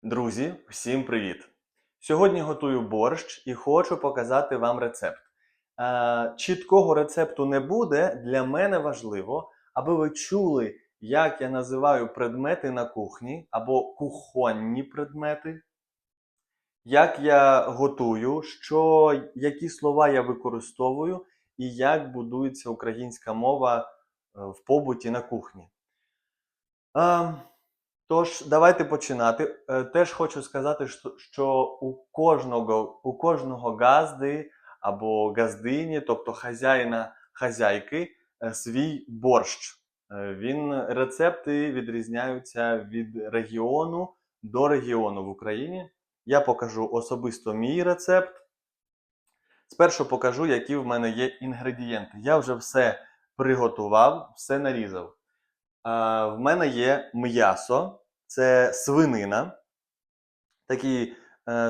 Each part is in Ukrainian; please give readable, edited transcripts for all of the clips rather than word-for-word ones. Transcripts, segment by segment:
Друзі, всім привіт! Сьогодні готую борщ і хочу показати вам рецепт. Чіткого рецепту не буде, для мене важливо, аби ви чули, як я називаю предмети на кухні або кухонні предмети, як я готую, які слова я використовую і як будується українська мова в побуті на кухні. А, Тож, давайте починати. Теж хочу сказати, що у кожного газди або газдині, тобто хазяїна, хазяйки, свій борщ. Рецепти відрізняються від регіону до регіону в Україні. Я покажу особисто мій рецепт. Спершу покажу, які в мене є інгредієнти. Я вже все приготував, все нарізав. В мене є м'ясо, це свинина. Такі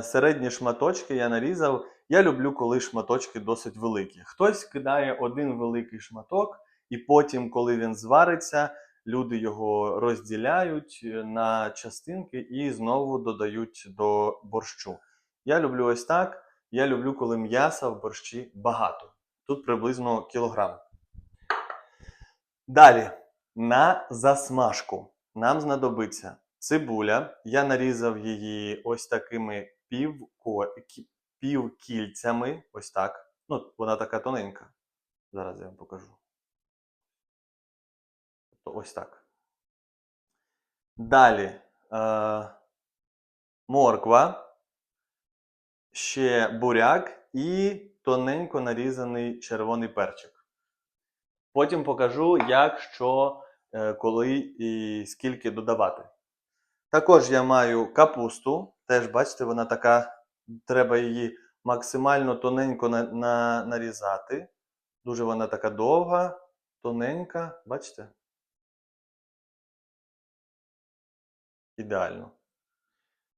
середні шматочки я нарізав. Я люблю, коли шматочки досить великі. Хтось кидає один великий шматок, і потім, коли він звариться, люди його розділяють на частинки і знову додають до борщу. Я люблю ось так. Я люблю, коли м'яса в борщі багато. Тут приблизно кілограм. Далі. На засмажку нам знадобиться цибуля. Я нарізав її ось такими півкільцями. Ось так. Ну, вона така тоненька. Зараз я вам покажу. Ось так. Далі морква, ще буряк і тоненько нарізаний червоний перчик. Потім покажу, як, що, коли і скільки додавати. Також я маю капусту. Теж, бачите, вона така, треба її максимально тоненько нарізати. Дуже вона така довга, тоненька, бачите? Ідеально.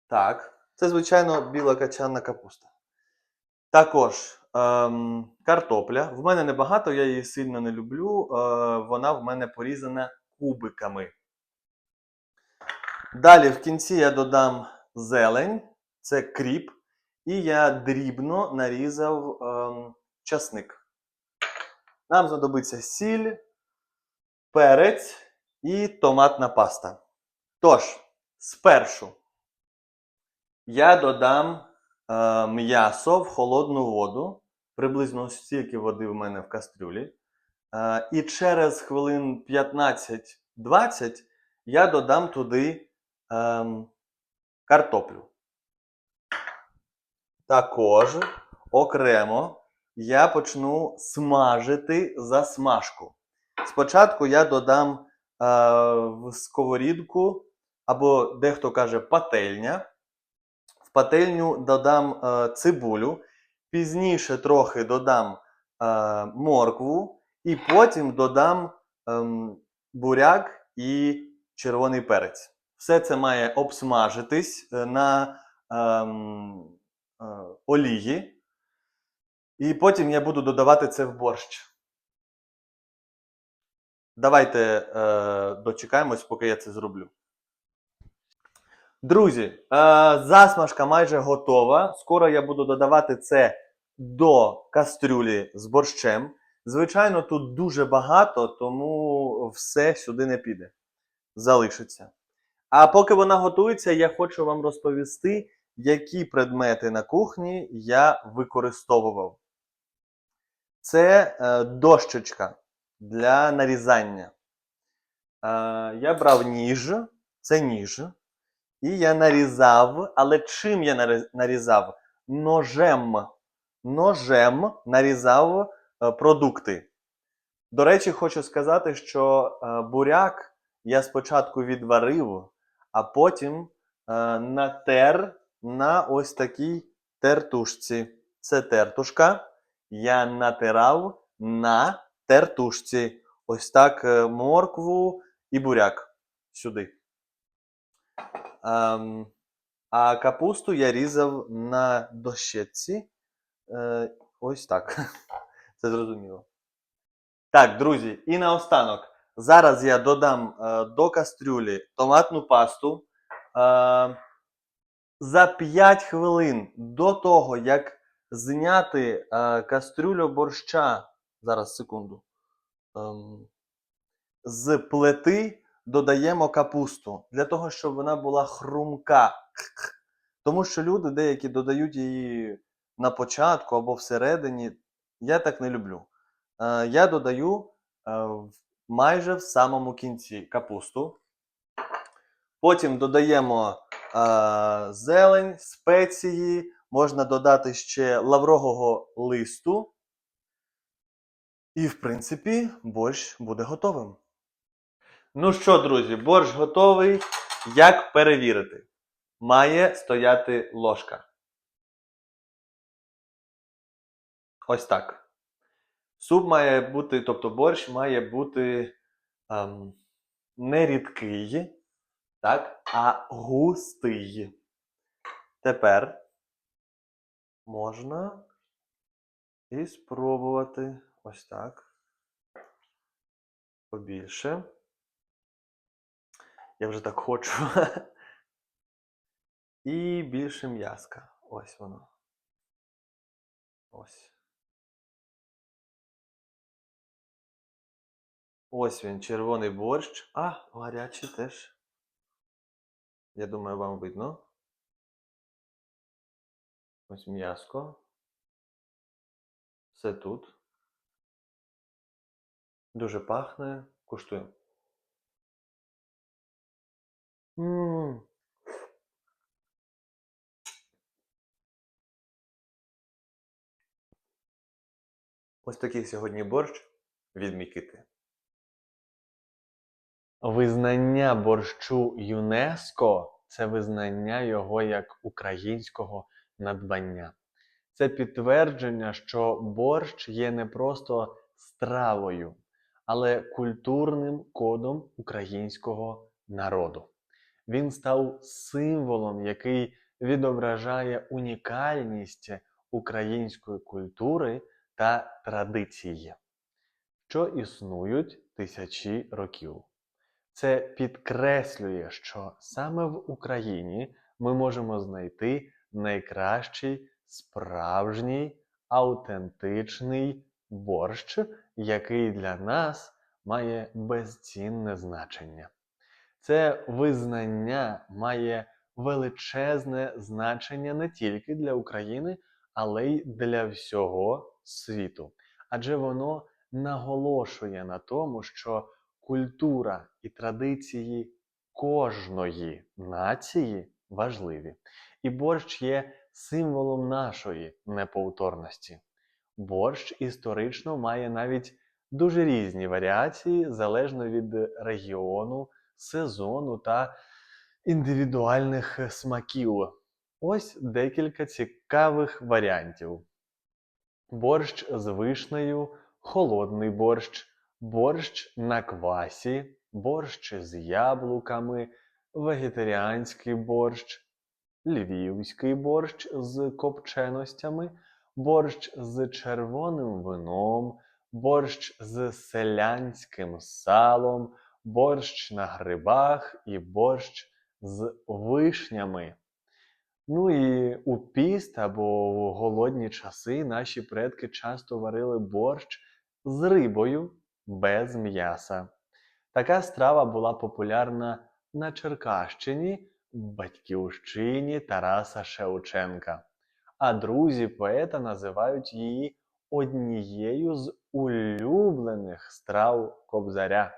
Так, це, звичайно, біла качанна капуста. Також картопля. В мене небагато, я її сильно не люблю. Вона в мене порізана кубиками. Далі в кінці я додам зелень, це кріп, і я дрібно нарізав часник. Нам знадобиться сіль, перець і томатна паста. Тож, спершу я додам м'ясо в холодну воду, приблизно стільки води в мене в кастрюлі. І через хвилин 15-20 я додам туди картоплю. Також окремо я почну смажити засмажку. Спочатку я додам в сковорідку, або дехто каже пательня. В пательню додам цибулю, пізніше трохи додам моркву і потім додам буряк і червоний перець. Все це має обсмажитись на олії. І потім я буду додавати це в борщ. Давайте дочекаємось, поки я це зроблю. Друзі, засмажка майже готова. Скоро я буду додавати це до кастрюлі з борщем. Звичайно, тут дуже багато, тому все сюди не піде. Залишиться. А поки вона готується, я хочу вам розповісти, які предмети на кухні я використовував. Це дощечка для нарізання. Я брав ніж, це ніж. І я нарізав, але чим я нарізав? Ножем. Ножем нарізав продукти. До речі, хочу сказати, що буряк я спочатку відварив, а потім натер на ось такій тертушці. Це тертушка. Я натирав на тертушці. Ось так моркву і буряк сюди. А капусту я різав на дощечці. Ось так. Це зрозуміло. Так, друзі, і наостанок. Зараз я додам до кастрюлі томатну пасту. За 5 хвилин до того, як зняти кастрюлю борща, зараз секунду, з плити додаємо капусту для того, щоб вона була хрумка. Тому що люди деякі додають її на початку або всередині. Я так не люблю. Я додаю майже в самому кінці капусту. Потім додаємо зелень, спеції, можна додати ще лаврового листу. І, в принципі, борщ буде готовим. Ну що, друзі, борщ готовий. Як перевірити? Має стояти ложка. Ось так. Суп має бути, тобто борщ має бути не рідкий, так, а густий. Тепер можна і спробувати ось так. Побільше. Я вже так хочу. І більше м'яска. Ось воно. Ось. Ось він, червоний борщ. А, гарячий теж. Я думаю, вам видно. Ось м'яско. Все тут. Дуже пахне. Куштуємо. Ммм. Ось такий сьогодні борщ від Мікити. Визнання борщу ЮНЕСКО – це визнання його як українського надбання. Це підтвердження, що борщ є не просто стравою, але культурним кодом українського народу. Він став символом, який відображає унікальність української культури та традиції, що існують тисячі років. Це підкреслює, що саме в Україні ми можемо знайти найкращий, справжній, автентичний борщ, який для нас має безцінне значення. Це визнання має величезне значення не тільки для України, але й для всього світу. Адже воно наголошує на тому, що культура і традиції кожної нації важливі. І борщ є символом нашої неповторності. Борщ історично має навіть дуже різні варіації, залежно від регіону, сезону та індивідуальних смаків. Ось декілька цікавих варіантів. Борщ з вишнею, холодний борщ, борщ на квасі, борщ з яблуками, вегетаріанський борщ, львівський борщ з копченостями, борщ з червоним вином, борщ з селянським салом, борщ на грибах і борщ з вишнями. Ну і у піст або в голодні часи наші предки часто варили борщ з рибою без м'яса. Така страва була популярна на Черкащині, батьківщині Тараса Шевченка. А друзі поета називають її однією з улюблених страв Кобзаря.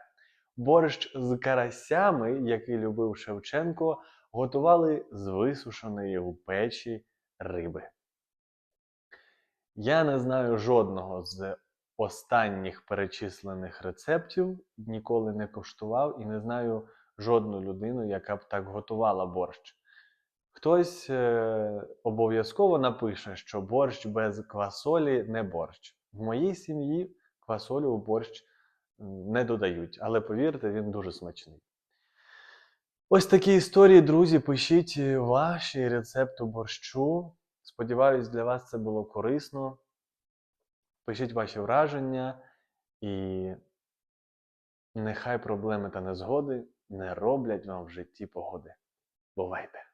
Борщ з карасями, який любив Шевченко, готували з висушеної в печі риби. Я не знаю жодного з останніх перечислених рецептів, ніколи не коштував і не знаю жодну людину, яка б так готувала борщ. Хтось обов'язково напише, що борщ без квасолі не борщ. В моїй сім'ї квасолю у борщ не додають, але повірте, він дуже смачний. Ось такі історії, друзі, пишіть ваші рецепти борщу. Сподіваюсь, для вас це було корисно. Пишіть ваші враження і нехай проблеми та незгоди не роблять вам в житті погоди. Бувайте!